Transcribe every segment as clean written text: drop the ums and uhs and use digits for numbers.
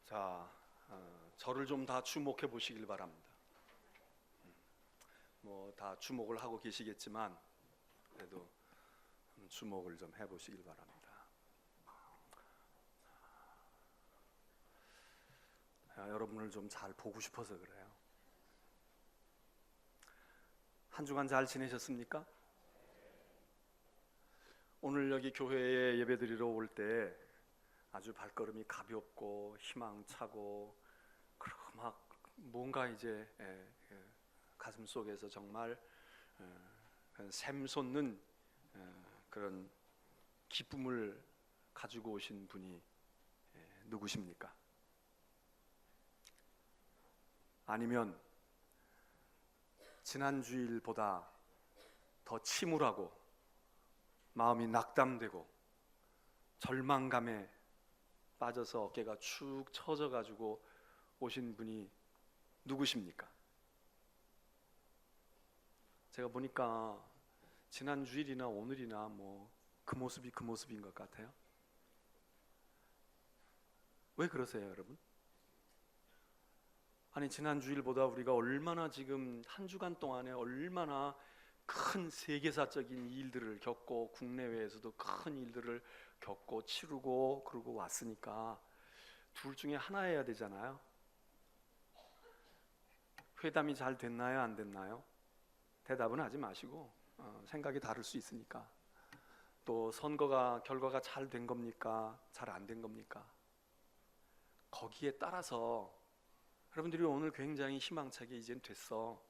자, 저를 좀 다 주목해 보시길 바랍니다. 뭐 다 주목을 하고 계시겠지만 그래도 주목을 좀 해보시길 바랍니다. 여러분을 좀 잘 보고 싶어서 그래요. 한 주간 잘 지내셨습니까? 오늘 여기 교회에 예배드리러 올 때 아주 발걸음이 가볍고 희망차고 그리고 막 뭔가 이제 가슴 속에서 정말 샘솟는 그런 기쁨을 가지고 오신 분이 누구십니까? 아니면 지난 주일보다 더 침울하고 마음이 낙담되고 절망감에 빠져서 어깨가 축 처져 가지고 오신 분이 누구십니까? 제가 보니까 지난 주일이나 오늘이나 뭐 그 모습이 그 모습인 것 같아요. 왜 그러세요, 여러분? 아니 지난 주일보다 우리가 얼마나 지금 한 주간 동안에 얼마나 큰 세계사적인 일들을 겪고 국내외에서도 큰 일들을 겪고 치르고 그러고 왔으니까 둘 중에 하나여야 되잖아요. 회담이 잘 됐나요? 안 됐나요? 대답은 하지 마시고 생각이 다를 수 있으니까. 또 선거가 결과가 잘 된 겁니까? 잘 안 된 겁니까? 거기에 따라서 여러분들이 오늘 굉장히 희망차게 이젠 됐어.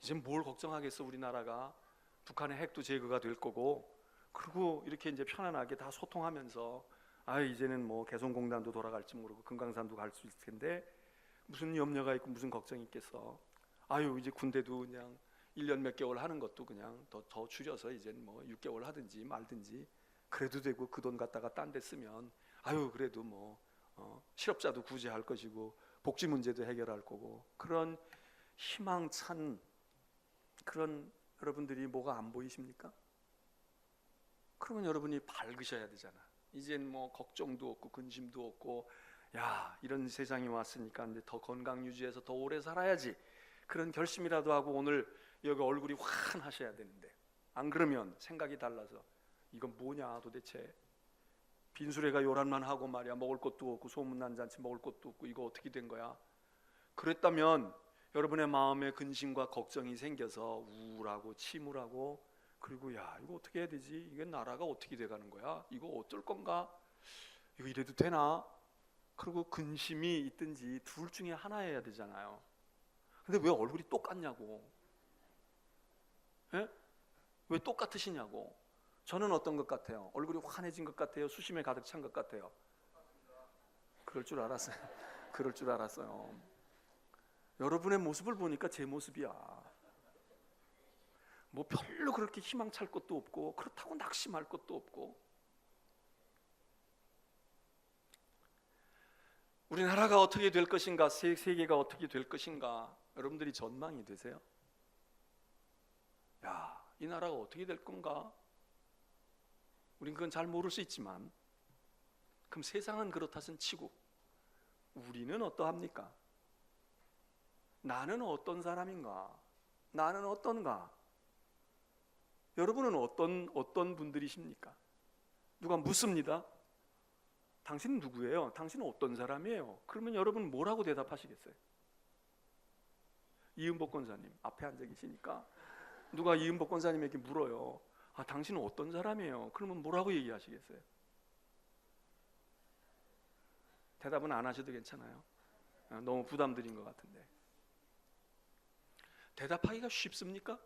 이젠 뭘 걱정하겠어. 우리나라가 북한의 핵도 제거가 될 거고 그리고 이렇게 이제 편안하게 다 소통하면서 이제는 뭐 개성공단도 돌아갈지 모르고 금강산도 갈 수 있을 텐데 무슨 염려가 있고 무슨 걱정이 있겠어. 이제 군대도 그냥 1년 몇 개월 하는 것도 그냥 더 줄여서 이제는 뭐 6개월 하든지 말든지 그래도 되고 그 돈 갖다가 딴 데 쓰면 그래도 뭐 실업자도 구제할 것이고 복지 문제도 해결할 거고 그런 희망찬 그런 여러분들이 뭐가 안 보이십니까? 그러면 여러분이 밝으셔야 되잖아. 이젠 뭐 걱정도 없고 근심도 없고 이런 세상이 왔으니까 이제 더 건강 유지해서 더 오래 살아야지 그런 결심이라도 하고 오늘 여기 얼굴이 환하셔야 되는데 안 그러면 생각이 달라서 이건 뭐냐 도대체 빈수레가 요란만 하고 말이야 먹을 것도 없고 소문난 잔치 먹을 것도 없고 이거 어떻게 된 거야? 그랬다면 여러분의 마음에 근심과 걱정이 생겨서 우울하고 침울하고 그리고 이거 어떻게 해야 되지? 이게 나라가 어떻게 돼가는 거야? 이거 어쩔 건가? 이거 이래도 되나? 그리고 근심이 있든지 둘 중에 하나여야 되잖아요. 근데 왜 얼굴이 똑같냐고? 예? 왜 똑같으시냐고? 저는 어떤 것 같아요? 얼굴이 환해진 것 같아요? 수심에 가득 찬 것 같아요? 그럴 줄 알았어요. 그럴 줄 알았어요. 여러분의 모습을 보니까 제 모습이야. 뭐 별로 그렇게 희망찰 것도 없고 그렇다고 낙심할 것도 없고. 우리나라가 어떻게 될 것인가, 세계가 어떻게 될 것인가 여러분들이 전망이 되세요? 이 나라가 어떻게 될 건가? 우린 그건 잘 모를 수 있지만 그럼 세상은 그렇다선 치고 우리는 어떠합니까? 나는 어떤 사람인가? 나는 어떤가? 여러분은 어떤 분들이십니까? 누가 묻습니다. 당신은 누구예요? 당신은 어떤 사람이에요? 그러면 여러분 뭐라고 대답하시겠어요? 이은복 권사님 앞에 앉아 계시니까 누가 이은복 권사님에게 물어요. 당신은 어떤 사람이에요? 그러면 뭐라고 얘기하시겠어요? 대답은 안 하셔도 괜찮아요. 너무 부담드린 것 같은데. 대답하기가 쉽습니까?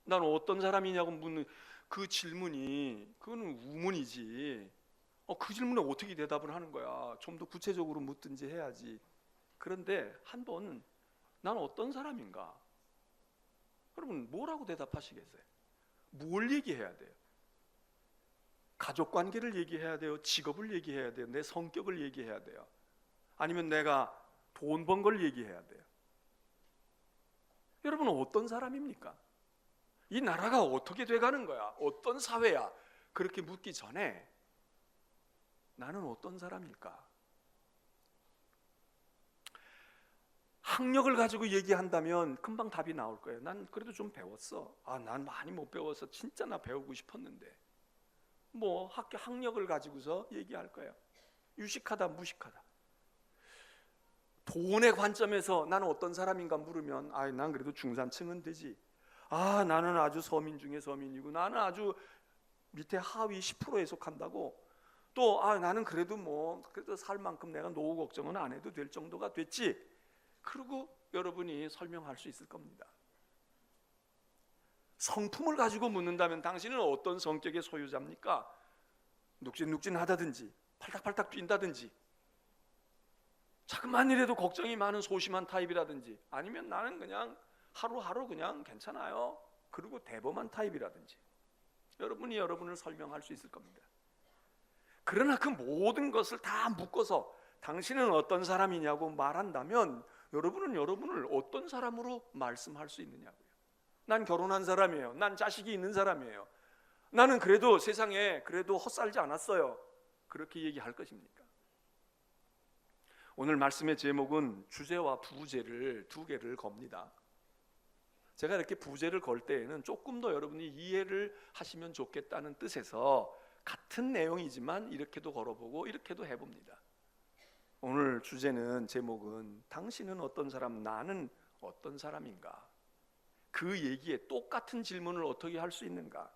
난 어떤 사람이냐고 묻는 그 질문이 그거는 우문이지. 그 질문에 어떻게 대답을 하는 거야? 좀 더 구체적으로 묻든지 해야지. 그런데 한번 난 어떤 사람인가? 여러분 뭐라고 대답하시겠어요? 뭘 얘기해야 돼요? 가족관계를 얘기해야 돼요? 직업을 얘기해야 돼요? 내 성격을 얘기해야 돼요? 아니면 내가 돈 번 걸 얘기해야 돼요? 여러분은 어떤 사람입니까? 이 나라가 어떻게 돼가는 거야? 어떤 사회야? 그렇게 묻기 전에 나는 어떤 사람일까? 학력을 가지고 얘기한다면 금방 답이 나올 거예요. 난 그래도 좀 배웠어. 난 많이 못 배워서 진짜 나 배우고 싶었는데. 뭐 학력을 가지고서 얘기할 거예요. 유식하다, 무식하다. 돈의 관점에서 나는 어떤 사람인가 물으면 난 그래도 중산층은 되지. 나는 아주 서민 중에 서민이고 나는 아주 밑에 하위 10%에 속한다고. 또 나는 그래도 그래도 살 만큼 내가 노후 걱정은 안 해도 될 정도가 됐지. 그리고 여러분이 설명할 수 있을 겁니다. 성품을 가지고 묻는다면 당신은 어떤 성격의 소유자입니까? 눅진눅진하다든지 팔딱팔딱 뛴다든지 자꾸만 이래도 걱정이 많은 소심한 타입이라든지, 아니면 나는 그냥 하루하루 그냥 괜찮아요 그리고 대범한 타입이라든지, 여러분이 여러분을 설명할 수 있을 겁니다. 그러나 그 모든 것을 다 묶어서 당신은 어떤 사람이냐고 말한다면 여러분은 여러분을 어떤 사람으로 말씀할 수 있느냐고요. 난 결혼한 사람이에요. 난 자식이 있는 사람이에요. 나는 그래도 세상에 그래도 헛살지 않았어요. 그렇게 얘기할 것입니까? 오늘 말씀의 제목은 주제와 부제를 두 개를 겁니다. 제가 이렇게 부제를 걸 때에는 조금 더 여러분이 이해를 하시면 좋겠다는 뜻에서 같은 내용이지만 이렇게도 걸어보고 이렇게도 해봅니다. 오늘 주제는, 제목은 당신은 어떤 사람, 나는 어떤 사람인가? 그 얘기에 똑같은 질문을 어떻게 할 수 있는가?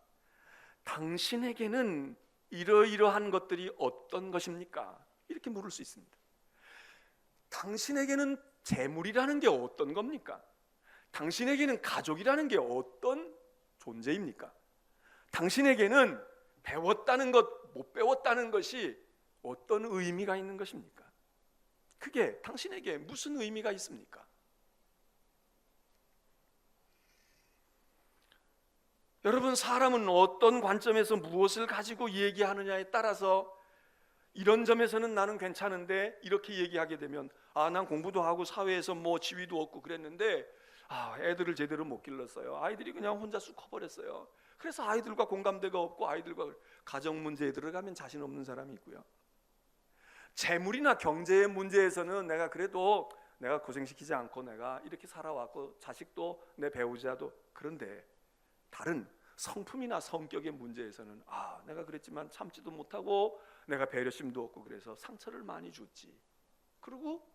당신에게는 이러이러한 것들이 어떤 것입니까? 이렇게 물을 수 있습니다. 당신에게는 재물이라는 게 어떤 겁니까? 당신에게는 가족이라는 게 어떤 존재입니까? 당신에게는 배웠다는 것, 못 배웠다는 것이 어떤 의미가 있는 것입니까? 그게 당신에게 무슨 의미가 있습니까? 여러분, 사람은 어떤 관점에서 무엇을 가지고 얘기하느냐에 따라서 이런 점에서는 나는 괜찮은데 이렇게 얘기하게 되면 난 공부도 하고 사회에서 지위도 얻고 그랬는데 애들을 제대로 못 길렀어요. 아이들이 그냥 혼자 쑥 커버렸어요. 그래서 아이들과 공감대가 없고 아이들과 가정 문제에 들어가면 자신 없는 사람이 있고요. 재물이나 경제의 문제에서는 내가 그래도 내가 고생시키지 않고 내가 이렇게 살아왔고 자식도 내 배우자도, 그런데 다른 성품이나 성격의 문제에서는 내가 그랬지만 참지도 못하고 내가 배려심도 없고 그래서 상처를 많이 줬지. 그리고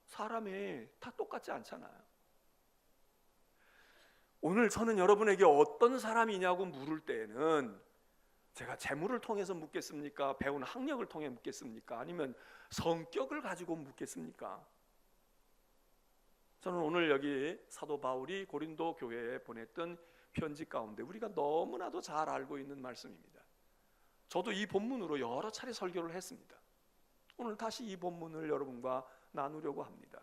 사람이 다 똑같지 않잖아요. 오늘 저는 여러분에게 어떤 사람이냐고 물을 때에는 제가 재물을 통해서 묻겠습니까? 배운 학력을 통해 묻겠습니까? 아니면 성격을 가지고 묻겠습니까? 저는 오늘 여기 사도 바울이 고린도 교회에 보냈던 편지 가운데 우리가 너무나도 잘 알고 있는 말씀입니다. 저도 이 본문으로 여러 차례 설교를 했습니다. 오늘 다시 이 본문을 여러분과 나누려고 합니다.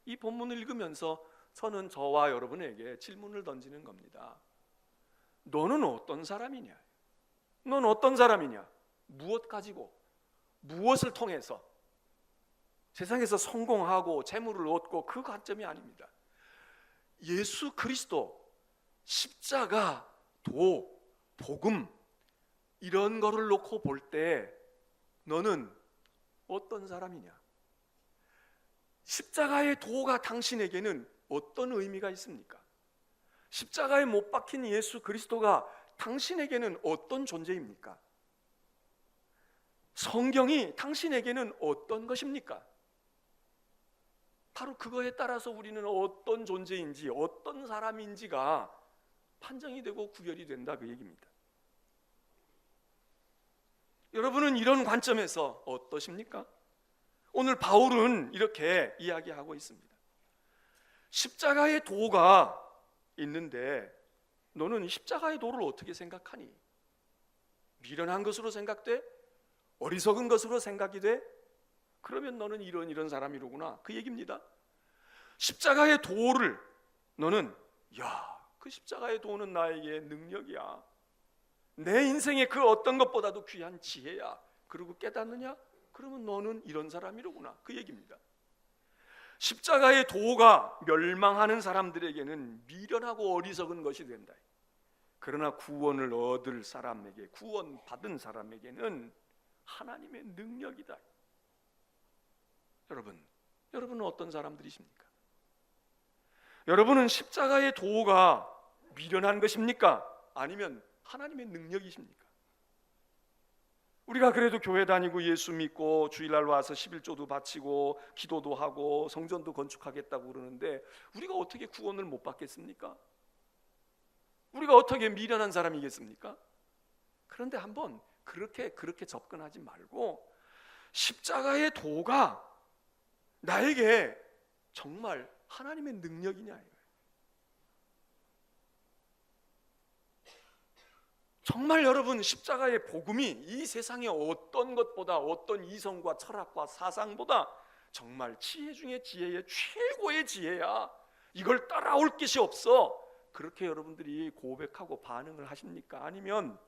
이 본문을 읽으면서 저는 저와 여러분에게 질문을 던지는 겁니다. 너는 어떤 사람이냐? 넌 어떤 사람이냐? 무엇 가지고, 무엇을 통해서 세상에서 성공하고 재물을 얻고 그 관점이 아닙니다. 예수 그리스도, 십자가, 도, 복음, 이런 거를 놓고 볼 때 너는 어떤 사람이냐? 십자가의 도가 당신에게는 어떤 의미가 있습니까? 십자가에 못 박힌 예수 그리스도가 당신에게는 어떤 존재입니까? 성경이 당신에게는 어떤 것입니까? 바로 그거에 따라서 우리는 어떤 존재인지, 어떤 사람인지가 판정이 되고 구별이 된다, 그 얘기입니다. 여러분은 이런 관점에서 어떠십니까? 오늘 바울은 이렇게 이야기하고 있습니다. 십자가의 도가 있는데 너는 십자가의 도를 어떻게 생각하니? 미련한 것으로 생각돼? 어리석은 것으로 생각이 돼? 그러면 너는 이런 사람이로구나, 그 얘기입니다. 십자가의 도를 너는 그 십자가의 도는 나에게 능력이야, 내 인생의 그 어떤 것보다도 귀한 지혜야, 그리고 깨닫느냐? 그러면 너는 이런 사람이로구나, 그 얘기입니다. 십자가의 도가 멸망하는 사람들에게는 미련하고 어리석은 것이 된다. 그러나 구원을 얻을 사람에게, 구원받은 사람에게는 하나님의 능력이다. 여러분, 여러분은 어떤 사람들이십니까? 여러분은 십자가의 도가 미련한 것입니까? 아니면 하나님의 능력이십니까? 우리가 그래도 교회 다니고 예수 믿고 주일날 와서 11조도 바치고 기도도 하고 성전도 건축하겠다고 그러는데 우리가 어떻게 구원을 못 받겠습니까? 우리가 어떻게 미련한 사람이겠습니까? 그런데 한번 그렇게 접근하지 말고 십자가의 도가 나에게 정말 하나님의 능력이냐 이거예요. 정말 여러분 십자가의 복음이 이 세상의 어떤 것보다 어떤 이성과 철학과 사상보다 정말 지혜 중에 지혜의 최고의 지혜야. 이걸 따라올 것이 없어. 그렇게 여러분들이 고백하고 반응을 하십니까? 아니면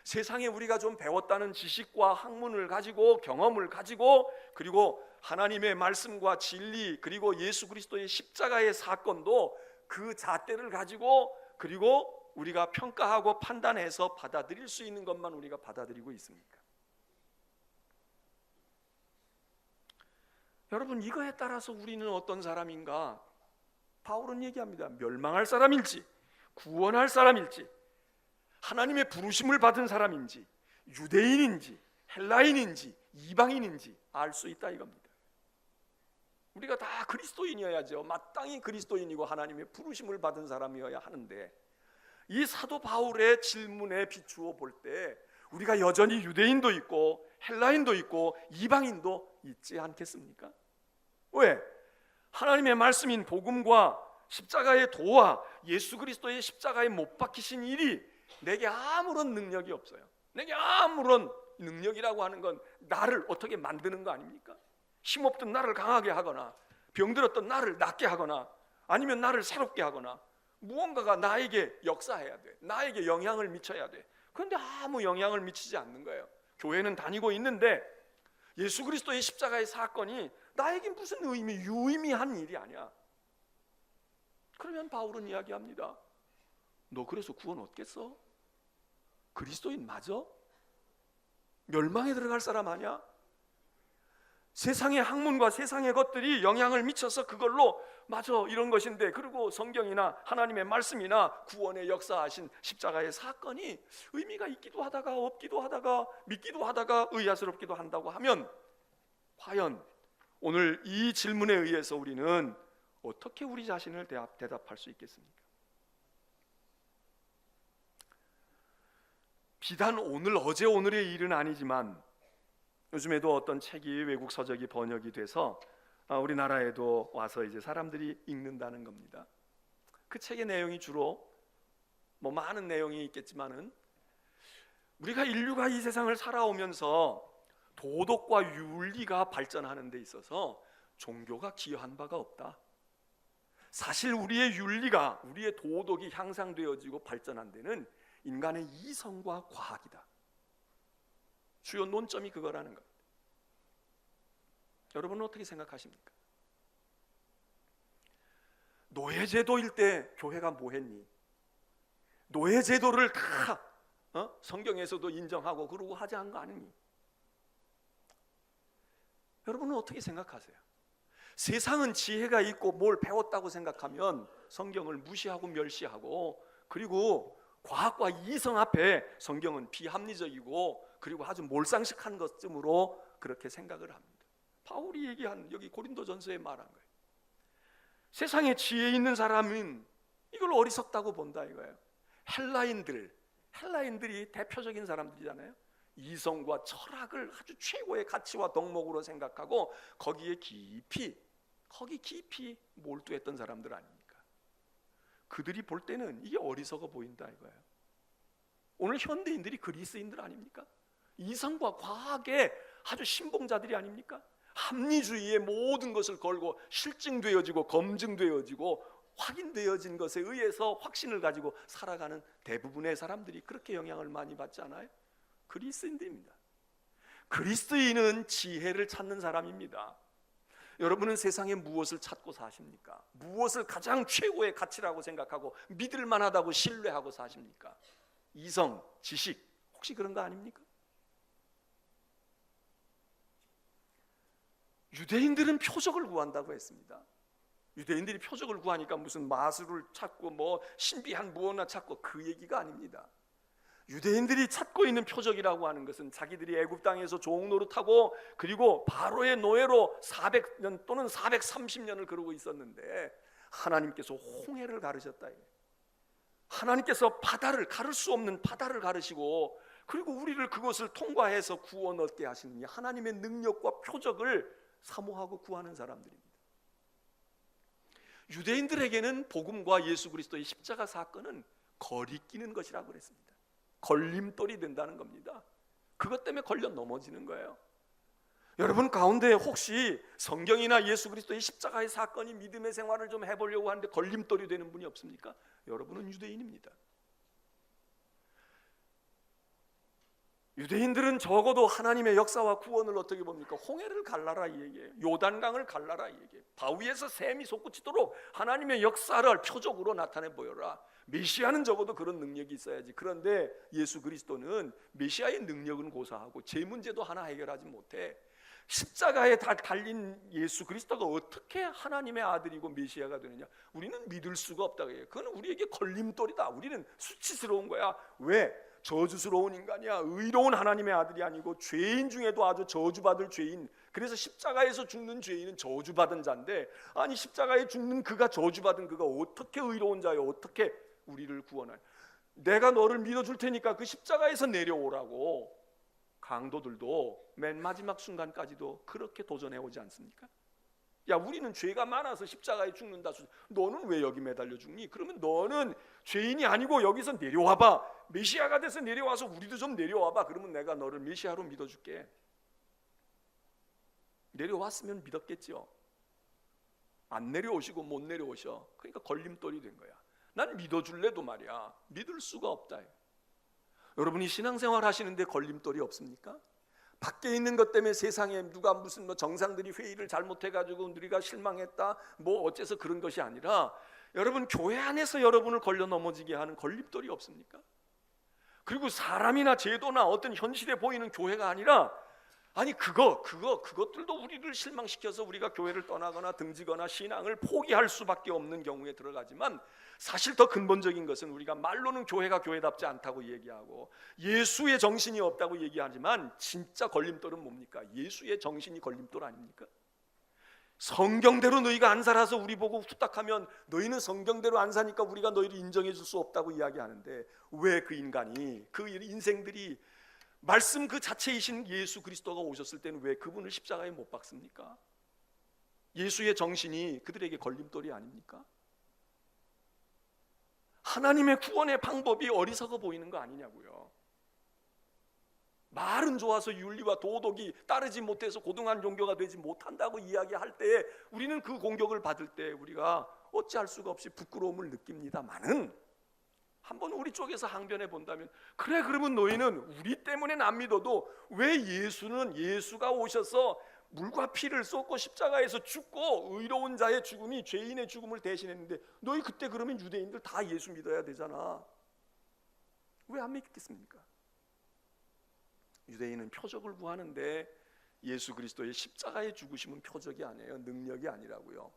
세상에 우리가 좀 배웠다는 지식과 학문을 가지고 경험을 가지고 그리고 하나님의 말씀과 진리 그리고 예수 그리스도의 십자가의 사건도 그 잣대를 가지고 그리고 우리가 평가하고 판단해서 받아들일 수 있는 것만 우리가 받아들이고 있습니까? 여러분 이거에 따라서 우리는 어떤 사람인가? 바울은 얘기합니다. 멸망할 사람일지 구원할 사람일지 하나님의 부르심을 받은 사람인지 유대인인지 헬라인인지 이방인인지 알 수 있다 이겁니다. 우리가 다 그리스도인이어야죠. 마땅히 그리스도인이고 하나님의 부르심을 받은 사람이어야 하는데 이 사도 바울의 질문에 비추어 볼 때 우리가 여전히 유대인도 있고 헬라인도 있고 이방인도 있지 않겠습니까? 왜? 하나님의 말씀인 복음과 십자가의 도와 예수 그리스도의 십자가에 못 박히신 일이 내게 아무런 능력이 없어요. 내게 아무런 능력이라고 하는 건 나를 어떻게 만드는 거 아닙니까? 힘없던 나를 강하게 하거나 병들었던 나를 낫게 하거나 아니면 나를 새롭게 하거나 무언가가 나에게 역사해야 돼. 나에게 영향을 미쳐야 돼. 그런데 아무 영향을 미치지 않는 거예요. 교회는 다니고 있는데 예수 그리스도의 십자가의 사건이 나에게 무슨 유의미한 일이 아니야. 그러면 바울은 이야기합니다. 너 그래서 구원 얻겠어? 그리스도인 맞아? 멸망에 들어갈 사람 아니야? 세상의 학문과 세상의 것들이 영향을 미쳐서 그걸로 맞아 이런 것인데 그리고 성경이나 하나님의 말씀이나 구원의 역사하신 십자가의 사건이 의미가 있기도 하다가 없기도 하다가 믿기도 하다가 의아스럽기도 한다고 하면 과연 오늘 이 질문에 의해서 우리는 어떻게 우리 자신을 대답할 수 있겠습니까? 비단 오늘 어제 오늘의 일은 아니지만 요즘에도 어떤 책이 외국 서적이 번역이 돼서 우리나라에도 와서 이제 사람들이 읽는다는 겁니다. 그 책의 내용이 주로 뭐 많은 내용이 있겠지만은 우리가 인류가 이 세상을 살아오면서 도덕과 윤리가 발전하는 데 있어서 종교가 기여한 바가 없다. 사실 우리의 윤리가 우리의 도덕이 향상되어지고 발전한 데는 인간의 이성과 과학이다. 주요 논점이 그거라는 겁니다. 여러분은 어떻게 생각하십니까? 노예제도일 때 교회가 뭐 했니? 노예제도를 다 성경에서도 인정하고 그러고 하지 않은 거 아니니? 여러분은 어떻게 생각하세요? 세상은 지혜가 있고 뭘 배웠다고 생각하면 성경을 무시하고 멸시하고 그리고 과학과 이성 앞에 성경은 비합리적이고 그리고 아주 몰상식한 것쯤으로 그렇게 생각을 합니다. 바울이 얘기한 여기 고린도전서에 말한 거예요. 세상에 지혜 있는 사람은 이걸 어리석다고 본다 이거예요. 헬라인들이 대표적인 사람들이잖아요. 이성과 철학을 아주 최고의 가치와 덕목으로 생각하고 거기에 깊이 몰두했던 사람들 아닙니까? 그들이 볼 때는 이게 어리석어 보인다 이거예요. 오늘 현대인들이 그리스인들 아닙니까? 이성과 과학의 아주 신봉자들이 아닙니까? 합리주의의 모든 것을 걸고 실증되어지고 검증되어지고 확인되어진 것에 의해서 확신을 가지고 살아가는 대부분의 사람들이 그렇게 영향을 많이 받지 않아요? 그리스인들입니다. 그리스인은 지혜를 찾는 사람입니다. 여러분은 세상에 무엇을 찾고 사십니까? 무엇을 가장 최고의 가치라고 생각하고 믿을 만하다고 신뢰하고 사십니까? 이성, 지식, 혹시 그런 거 아닙니까? 유대인들은 표적을 구한다고 했습니다. 유대인들이 표적을 구하니까 무슨 마술을 찾고 뭐 신비한 무엇나 찾고 그 얘기가 아닙니다. 유대인들이 찾고 있는 표적이라고 하는 것은 자기들이 애굽 땅에서 종 노릇하고 그리고 바로의 노예로 400년 또는 430년을 그러고 있었는데 하나님께서 홍해를 가르셨다. 하나님께서 바다를, 가를 수 없는 바다를 가르시고 그리고 우리를 그것을 통과해서 구원 얻게 하시는 하나님의 능력과 표적을 사모하고 구하는 사람들입니다. 유대인들에게는 복음과 예수 그리스도의 십자가 사건은 거리끼는 것이라고 그랬습니다. 걸림돌이 된다는 겁니다. 그것 때문에 걸려 넘어지는 거예요. 여러분 가운데 혹시 성경이나 예수 그리스도의 십자가의 사건이 믿음의 생활을 좀 해보려고 하는데 걸림돌이 되는 분이 없습니까? 여러분은 유대인입니다. 유대인들은 적어도 하나님의 역사와 구원을 어떻게 봅니까? 홍해를 갈라라 이 얘기예요. 요단강을 갈라라 이 얘기예요. 바위에서 샘이 솟구치도록 하나님의 역사를 표적으로 나타내 보여라. 메시아는 적어도 그런 능력이 있어야지. 그런데 예수 그리스도는 메시아의 능력은 고사하고 제 문제도 하나 해결하지 못해. 십자가에 달린 예수 그리스도가 어떻게 하나님의 아들이고 메시아가 되느냐? 우리는 믿을 수가 없다고 해요. 그건 우리에게 걸림돌이다. 우리는 수치스러운 거야. 왜? 저주스러운 인간이야. 의로운 하나님의 아들이 아니고 죄인 중에도 아주 저주받을 죄인. 그래서 십자가에서 죽는 죄인은 저주받은 자인데, 아니 십자가에 죽는 그가 저주받은 그가 어떻게 의로운 자요? 어떻게 우리를 구원할? 내가 너를 믿어줄 테니까 그 십자가에서 내려오라고 강도들도 맨 마지막 순간까지도 그렇게 도전해 오지 않습니까? 야, 우리는 죄가 많아서 십자가에 죽는다. 너는 왜 여기 매달려 죽니? 그러면 너는 죄인이 아니고 여기서 내려와봐. 메시아가 돼서 내려와서 우리도 좀 내려와봐. 그러면 내가 너를 메시아로 믿어줄게. 내려왔으면 믿었겠죠. 안 내려오시고 못 내려오셔. 그러니까 걸림돌이 된 거야. 난 믿어줄래도 말이야 믿을 수가 없다. 여러분이 신앙생활 하시는데 걸림돌이 없습니까? 밖에 있는 것 때문에 세상에 누가 무슨 뭐 정상들이 회의를 잘못해가지고 우리가 실망했다 뭐 어째서 그런 것이 아니라 여러분 교회 안에서 여러분을 걸려 넘어지게 하는 걸림돌이 없습니까? 그리고 사람이나 제도나 어떤 현실에 보이는 교회가 아니라 아니 그것들도 우리를 실망시켜서 우리가 교회를 떠나거나 등지거나 신앙을 포기할 수밖에 없는 경우에 들어가지만 사실 더 근본적인 것은 우리가 말로는 교회가 교회답지 않다고 얘기하고 예수의 정신이 없다고 얘기하지만 진짜 걸림돌은 뭡니까? 예수의 정신이 걸림돌 아닙니까? 성경대로 너희가 안 살아서 우리 보고 후딱하면 너희는 성경대로 안 사니까 우리가 너희를 인정해 줄 수 없다고 이야기하는데 왜 그 인간이 그 인생들이 말씀 그 자체이신 예수 그리스도가 오셨을 때는 왜 그분을 십자가에 못 박습니까? 예수의 정신이 그들에게 걸림돌이 아닙니까? 하나님의 구원의 방법이 어리석어 보이는 거 아니냐고요. 말은 좋아서 윤리와 도덕이 따르지 못해서 고등한 종교가 되지 못한다고 이야기할 때 우리는 그 공격을 받을 때 우리가 어찌할 수가 없이 부끄러움을 느낍니다만은 한번 우리 쪽에서 항변해 본다면 그래 그러면 너희는 우리 때문엔 안 믿어도 왜 예수가 오셔서 물과 피를 쏟고 십자가에서 죽고 의로운 자의 죽음이 죄인의 죽음을 대신했는데 너희 그때 그러면 유대인들 다 예수 믿어야 되잖아. 왜 안 믿겠습니까? 유대인은 표적을 구하는데 예수 그리스도의 십자가의 죽으심은 표적이 아니에요. 능력이 아니라고요.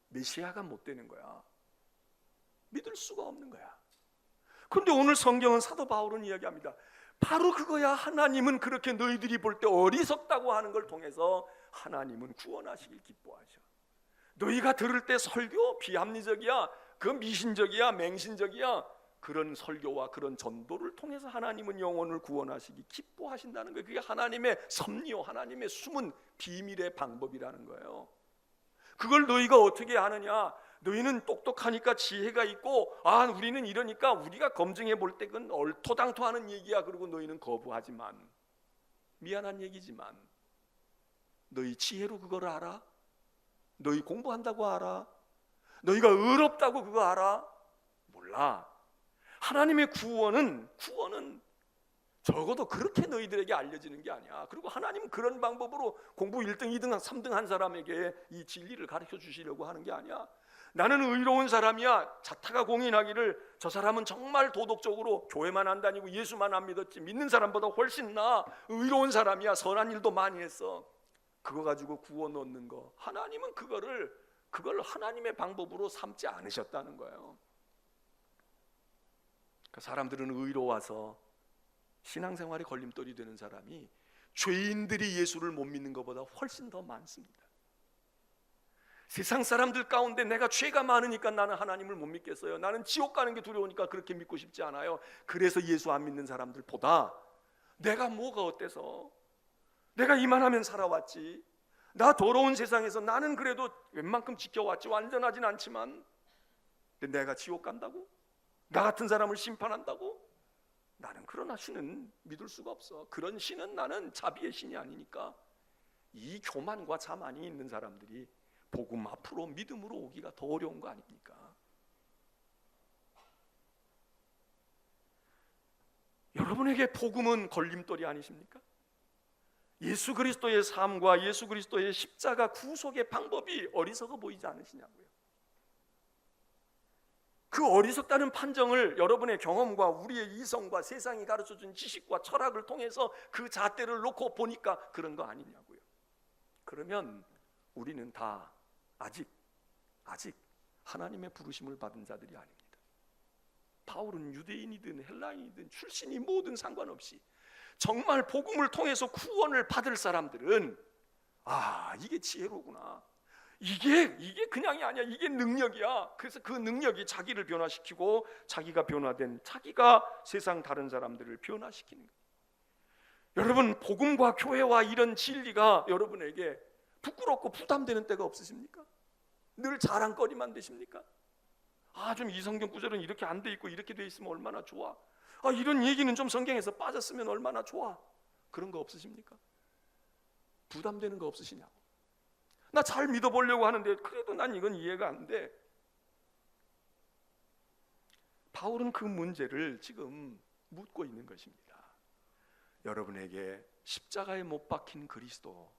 메시아가 못 되는 거야. 믿을 수가 없는 거야. 그런데 오늘 성경은 사도 바울은 이야기합니다. 바로 그거야. 하나님은 그렇게 너희들이 볼 때 어리석다고 하는 걸 통해서 하나님은 구원하시길 기뻐하셔. 너희가 들을 때 설교 비합리적이야, 그 미신적이야, 맹신적이야, 그런 설교와 그런 전도를 통해서 하나님은 영혼을 구원하시기 기뻐하신다는 거예요. 그게 하나님의 섭리요, 하나님의 숨은 비밀의 방법이라는 거예요. 그걸 너희가 어떻게 하느냐? 너희는 똑똑하니까 지혜가 있고 우리는 이러니까 우리가 검증해 볼 때 그건 얼토당토하는 얘기야. 그리고 너희는 거부하지만 미안한 얘기지만 너희 지혜로 그걸 알아? 너희 공부한다고 알아? 너희가 의롭다고 그거 알아? 몰라. 하나님의 구원은 적어도 그렇게 너희들에게 알려지는 게 아니야. 그리고 하나님은 그런 방법으로 공부 1등, 2등, 3등 한 사람에게 이 진리를 가르쳐 주시려고 하는 게 아니야. 나는 의로운 사람이야. 자타가 공인하기를 저 사람은 정말 도덕적으로 교회만 안 다니고 예수만 안 믿었지 믿는 사람보다 훨씬 나 의로운 사람이야. 선한 일도 많이 했어. 그거 가지고 구원 얻는 거, 하나님은 그걸 하나님의 방법으로 삼지 않으셨다는 거예요. 그러니까 사람들은 의로워서 신앙생활에 걸림돌이 되는 사람이 죄인들이 예수를 못 믿는 것보다 훨씬 더 많습니다. 세상 사람들 가운데 내가 죄가 많으니까 나는 하나님을 못 믿겠어요, 나는 지옥 가는 게 두려우니까 그렇게 믿고 싶지 않아요, 그래서 예수 안 믿는 사람들보다 내가 뭐가 어때서, 내가 이만하면 살아왔지, 나 더러운 세상에서 나는 그래도 웬만큼 지켜왔지, 완전하진 않지만, 근데 내가 지옥 간다고? 나 같은 사람을 심판한다고? 나는 그런 신은 믿을 수가 없어. 그런 신은 나는 자비의 신이 아니니까. 이 교만과 자만이 있는 사람들이 복음 앞으로 믿음으로 오기가 더 어려운 거 아닙니까? 여러분에게 복음은 걸림돌이 아니십니까? 예수 그리스도의 삶과 예수 그리스도의 십자가 구속의 방법이 어리석어 보이지 않으시냐고요. 그 어리석다는 판정을 여러분의 경험과 우리의 이성과 세상이 가르쳐준 지식과 철학을 통해서 그 잣대를 놓고 보니까 그런 거 아니냐고요. 그러면 우리는 다 아직 하나님의 부르심을 받은 자들이 아닙니다. 바울은 유대인이든 헬라인이든 출신이 뭐든 상관없이 정말 복음을 통해서 구원을 받을 사람들은 이게 지혜로구나, 이게 그냥이 아니야, 이게 능력이야. 그래서 그 능력이 자기를 변화시키고 자기가 변화된 자기가 세상 다른 사람들을 변화시키는 거예요. 여러분, 복음과 교회와 이런 진리가 여러분에게 부끄럽고 부담되는 때가 없으십니까? 늘 자랑거리만 되십니까? 좀 이 성경 구절은 이렇게 안 돼 있고 이렇게 돼 있으면 얼마나 좋아, 이런 얘기는 좀 성경에서 빠졌으면 얼마나 좋아, 그런 거 없으십니까? 부담되는 거 없으시냐고. 나 잘 믿어보려고 하는데 그래도 난 이건 이해가 안 돼. 바울은 그 문제를 지금 묻고 있는 것입니다. 여러분에게 십자가에 못 박힌 그리스도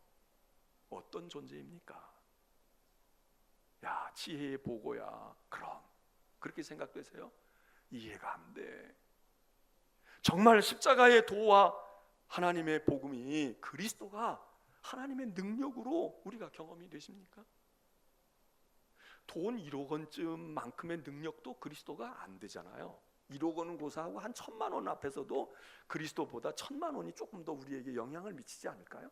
어떤 존재입니까? 야, 지혜의 보고야. 그럼 그렇게 생각되세요? 이해가 안 돼. 정말 십자가의 도와 하나님의 복음이, 그리스도가 하나님의 능력으로 우리가 경험이 되십니까? 돈 1억 원쯤만큼의 능력도 그리스도가 안 되잖아요. 1억 원은 고사하고 한 1,000만 원 앞에서도 그리스도보다 1,000만 원이 조금 더 우리에게 영향을 미치지 않을까요?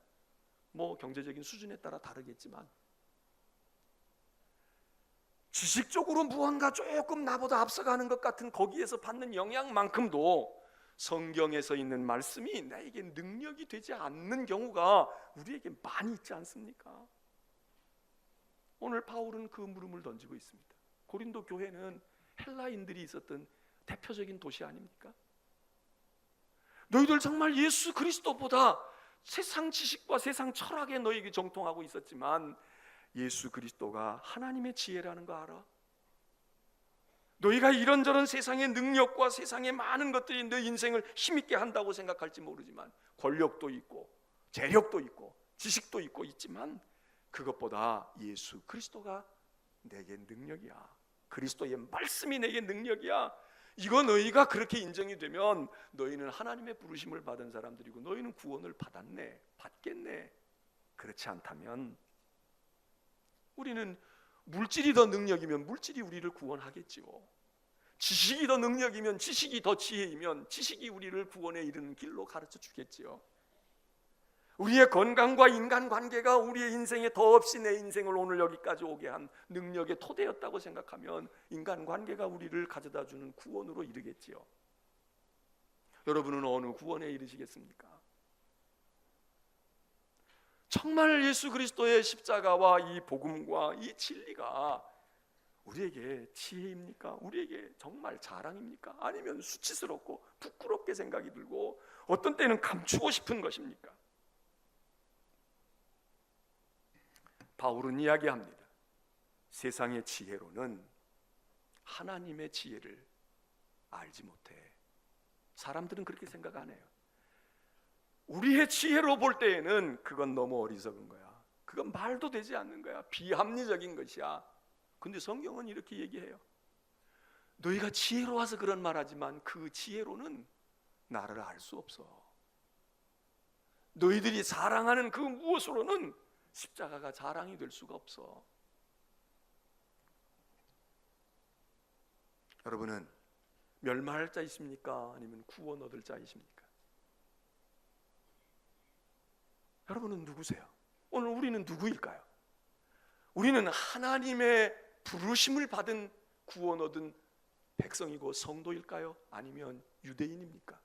뭐 경제적인 수준에 따라 다르겠지만, 지식적으로 무언가 조금 나보다 앞서가는 것 같은 거기에서 받는 영향만큼도 성경에서 있는 말씀이 나에게 능력이 되지 않는 경우가 우리에게 많이 있지 않습니까? 오늘 바울은 그 물음을 던지고 있습니다. 고린도 교회는 헬라인들이 있었던 대표적인 도시 아닙니까? 너희들 정말 예수 그리스도보다 세상 지식과 세상 철학에 너희에게 정통하고 있었지만 예수 그리스도가 하나님의 지혜라는 거 알아? 너희가 이런저런 세상의 능력과 세상의 많은 것들이 너 인생을 힘있게 한다고 생각할지 모르지만, 권력도 있고 재력도 있고 지식도 있고 있지만, 그것보다 예수 그리스도가 내게 능력이야. 그리스도의 말씀이 내게 능력이야. 이거 너희가 그렇게 인정이 되면 너희는 하나님의 부르심을 받은 사람들이고 너희는 구원을 받았네, 받겠네. 그렇지 않다면 우리는 물질이 더 능력이면 물질이 우리를 구원하겠지요. 지식이 더 능력이면 지식이 더 지혜이면 지식이 우리를 구원에 이르는 길로 가르쳐 주겠지요. 우리의 건강과 인간관계가 우리의 인생에 더없이 내 인생을 오늘 여기까지 오게 한 능력의 토대였다고 생각하면 인간관계가 우리를 가져다주는 구원으로 이르겠지요. 여러분은 어느 구원에 이르시겠습니까? 정말 예수 그리스도의 십자가와 이 복음과 이 진리가 우리에게 지혜입니까? 우리에게 정말 자랑입니까? 아니면 수치스럽고 부끄럽게 생각이 들고 어떤 때는 감추고 싶은 것입니까? 바울은 이야기합니다. 세상의 지혜로는 하나님의 지혜를 알지 못해. 사람들은 그렇게 생각 안 해요. 우리의 지혜로 볼 때에는 그건 너무 어리석은 거야. 그건 말도 되지 않는 거야. 비합리적인 것이야. 근데 성경은 이렇게 얘기해요. 너희가 지혜로워서 그런 말하지만 그 지혜로는 나를 알 수 없어. 너희들이 사랑하는 그 무엇으로는 십자가가 자랑이 될 수가 없어. 여러분은 멸망할 자이십니까? 아니면 구원 얻을 자이십니까? 여러분은 누구세요? 오늘 우리는 누구일까요? 우리는 하나님의 부르심을 받은 구원 얻은 백성이고 성도일까요? 아니면 유대인입니까?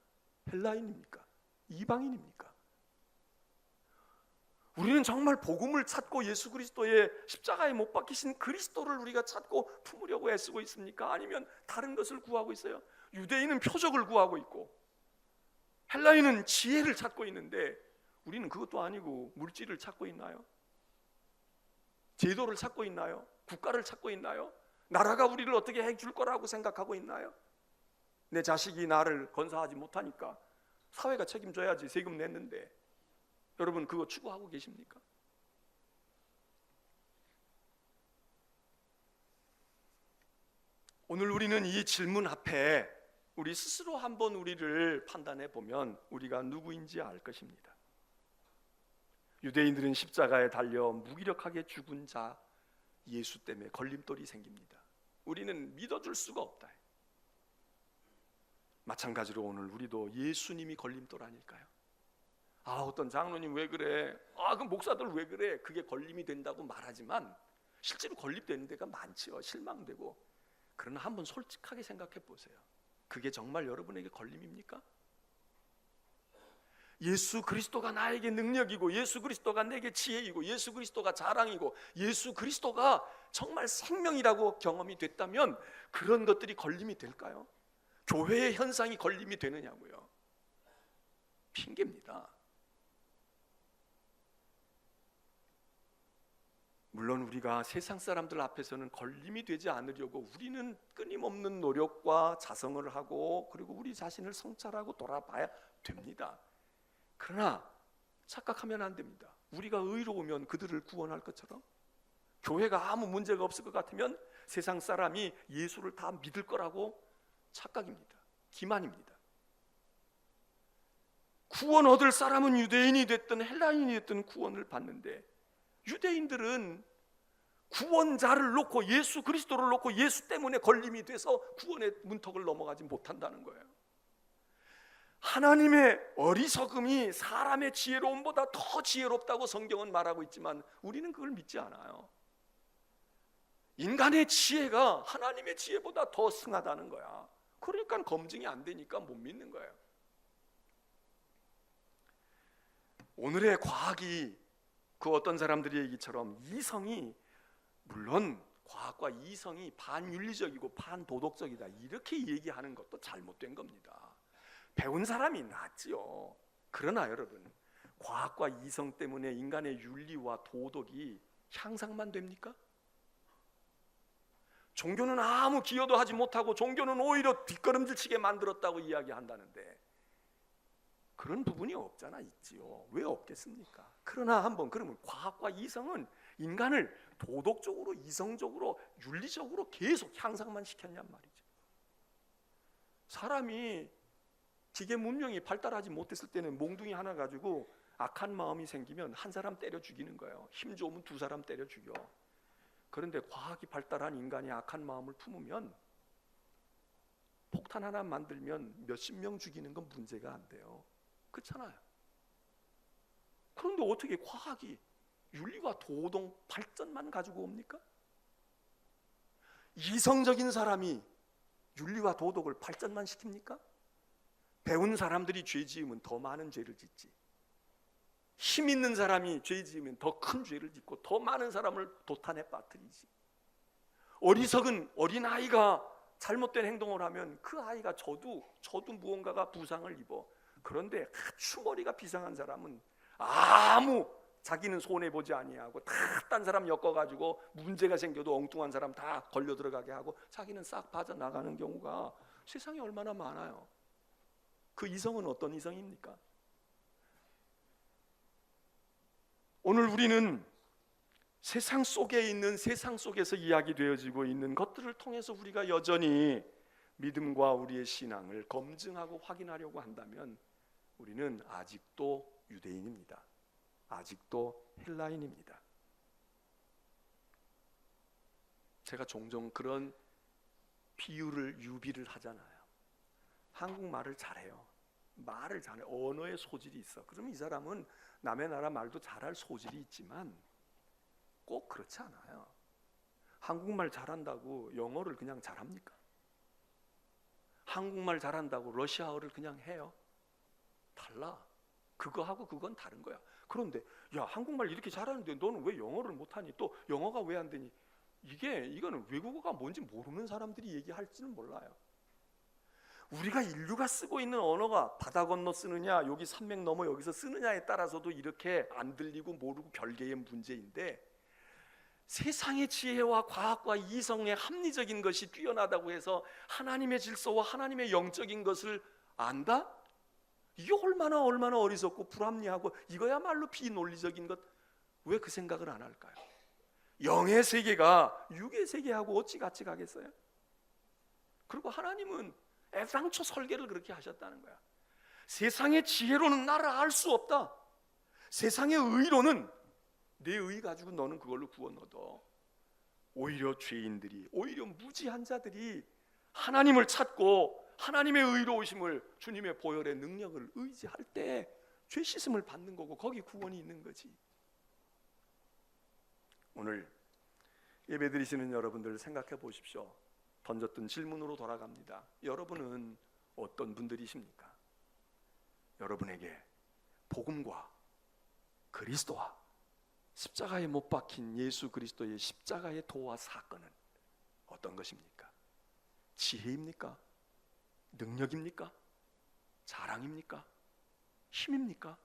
헬라인입니까? 이방인입니까? 우리는 정말 복음을 찾고 예수 그리스도의 십자가에 못 박히신 그리스도를 우리가 찾고 품으려고 애쓰고 있습니까? 아니면 다른 것을 구하고 있어요? 유대인은 표적을 구하고 있고 헬라인은 지혜를 찾고 있는데 우리는 그것도 아니고 물질을 찾고 있나요? 제도를 찾고 있나요? 국가를 찾고 있나요? 나라가 우리를 어떻게 해줄 거라고 생각하고 있나요? 내 자식이 나를 건사하지 못하니까 사회가 책임져야지, 세금 냈는데. 여러분 그거 추구하고 계십니까? 오늘 우리는 이 질문 앞에 우리 스스로 한번 우리를 판단해 보면 우리가 누구인지 알 것입니다. 유대인들은 십자가에 달려 무기력하게 죽은 자 예수 때문에 걸림돌이 생깁니다. 우리는 믿어줄 수가 없다. 마찬가지로 오늘 우리도 예수님이 걸림돌 아닐까요? 어떤 장로님 왜 그래? 그 목사들 왜 그래? 그게 걸림이 된다고 말하지만 실제로 걸림되는 데가 많지요. 실망되고. 그러나 한번 솔직하게 생각해 보세요. 그게 정말 여러분에게 걸림입니까? 예수 그리스도가 나에게 능력이고 예수 그리스도가 내게 지혜이고 예수 그리스도가 자랑이고 예수 그리스도가 정말 생명이라고 경험이 됐다면 그런 것들이 걸림이 될까요? 교회의 현상이 걸림이 되느냐고요? 핑계입니다. 물론 우리가 세상 사람들 앞에서는 걸림이 되지 않으려고 우리는 끊임없는 노력과 자성을 하고 그리고 우리 자신을 성찰하고 돌아봐야 됩니다. 그러나 착각하면 안 됩니다. 우리가 의로우면 그들을 구원할 것처럼 교회가 아무 문제가 없을 것 같으면 세상 사람이 예수를 다 믿을 거라고 착각입니다. 기만입니다. 구원 얻을 사람은 유대인이 됐든 헬라인이 됐든 구원을 받는데 유대인들은 구원자를 놓고 예수 그리스도를 놓고 예수 때문에 걸림이 돼서 구원의 문턱을 넘어가지 못한다는 거예요. 하나님의 어리석음이 사람의 지혜로움보다 더 지혜롭다고 성경은 말하고 있지만 우리는 그걸 믿지 않아요. 인간의 지혜가 하나님의 지혜보다 더 승하다는 거야. 그러니까 검증이 안 되니까 못 믿는 거예요. 오늘의 과학이 그 어떤 사람들의 얘기처럼 이성이 물론 과학과 이성이 반윤리적이고 반도덕적이다 이렇게 얘기하는 것도 잘못된 겁니다. 배운 사람이 낫지요. 그러나 여러분 과학과 이성 때문에 인간의 윤리와 도덕이 향상만 됩니까? 종교는 아무 기여도 하지 못하고 종교는 오히려 뒷걸음질치게 만들었다고 이야기한다는데 그런 부분이 없잖아. 있지요. 왜 없겠습니까? 그러나 한번 그러면 과학과 이성은 인간을 도덕적으로 이성적으로 윤리적으로 계속 향상만 시켰냔 말이죠. 사람이 기계 문명이 발달하지 못했을 때는 몽둥이 하나 가지고 악한 마음이 생기면 한 사람 때려 죽이는 거예요. 힘 좋으면 두 사람 때려 죽여. 그런데 과학이 발달한 인간이 악한 마음을 품으면 폭탄 하나 만들면 몇십 명 죽이는 건 문제가 안 돼요. 그렇잖아요. 그런데 어떻게 과학이 윤리와 도덕 발전만 가지고 옵니까? 이성적인 사람이 윤리와 도덕을 발전만 시킵니까? 배운 사람들이 죄 지으면 더 많은 죄를 짓지. 힘 있는 사람이 죄 지으면 더 큰 죄를 짓고 더 많은 사람을 도탄에 빠뜨리지. 어리석은 어린아이가 잘못된 행동을 하면 그 아이가 저도 무언가가 부상을 입어. 그런데 아주 머리가 비상한 사람은 아무 자기는 손해보지 아니하고 다 딴 사람 엮어가지고 문제가 생겨도 엉뚱한 사람 다 걸려 들어가게 하고 자기는 싹 빠져나가는 경우가 세상에 얼마나 많아요. 그 이성은 어떤 이성입니까? 오늘 우리는 세상 속에 있는 세상 속에서 이야기되어지고 있는 것들을 통해서 우리가 여전히 믿음과 우리의 신앙을 검증하고 확인하려고 한다면 우리는 아직도 유대인입니다. 아직도 헬라인입니다. 제가 종종 그런 비유를 유비를 하잖아요. 한국말을 잘해요. 말을 잘해. 언어의 소질이 있어. 그럼 이 사람은 남의 나라 말도 잘할 소질이 있지만 꼭 그렇지 않아요. 한국말 잘한다고 영어를 그냥 잘합니까? 한국말 잘한다고 러시아어를 그냥 해요? 달라. 그거하고 그건 다른 거야. 그런데 야, 한국말 이렇게 잘하는데 너는 왜 영어를 못하니? 또 영어가 왜 안 되니? 이거는 외국어가 뭔지 모르는 사람들이 얘기할지는 몰라요. 우리가 인류가 쓰고 있는 언어가 바다 건너 쓰느냐, 여기 산맥 넘어 여기서 쓰느냐에 따라서도 이렇게 안 들리고 모르고 별개의 문제인데, 세상의 지혜와 과학과 이성의 합리적인 것이 뛰어나다고 해서 하나님의 질서와 하나님의 영적인 것을 안다? 이게 얼마나 어리석고 불합리하고 이거야말로 비논리적인 것. 왜 그 생각을 안 할까요? 영의 세계가 육의 세계하고 어찌 같이 가겠어요? 그리고 하나님은 애당초 설계를 그렇게 하셨다는 거야. 세상의 지혜로는 나를 알 수 없다. 세상의 의로는 내 의 가지고 너는 그걸로 구원 얻어. 오히려 죄인들이, 오히려 무지한 자들이 하나님을 찾고 하나님의 의로우심을, 주님의 보혈의 능력을 의지할 때 죄 씻음을 받는 거고, 거기 구원이 있는 거지. 오늘 예배드리시는 여러분들 생각해 보십시오. 던졌던 질문으로 돌아갑니다. 여러분은 어떤 분들이십니까? 여러분에게 복음과 그리스도와 십자가에 못 박힌 예수 그리스도의 십자가의 도와 사건은 어떤 것입니까? 지혜입니까? 능력입니까? 자랑입니까? 힘입니까?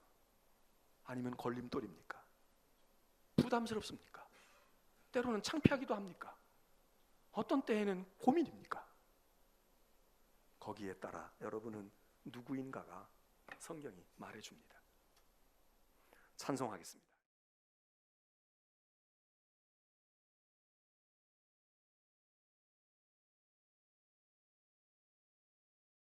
아니면 걸림돌입니까? 부담스럽습니까? 때로는 창피하기도 합니까? 어떤 때에는 고민입니까? 거기에 따라 여러분은 누구인가가 성경이 말해줍니다. 찬송하겠습니다.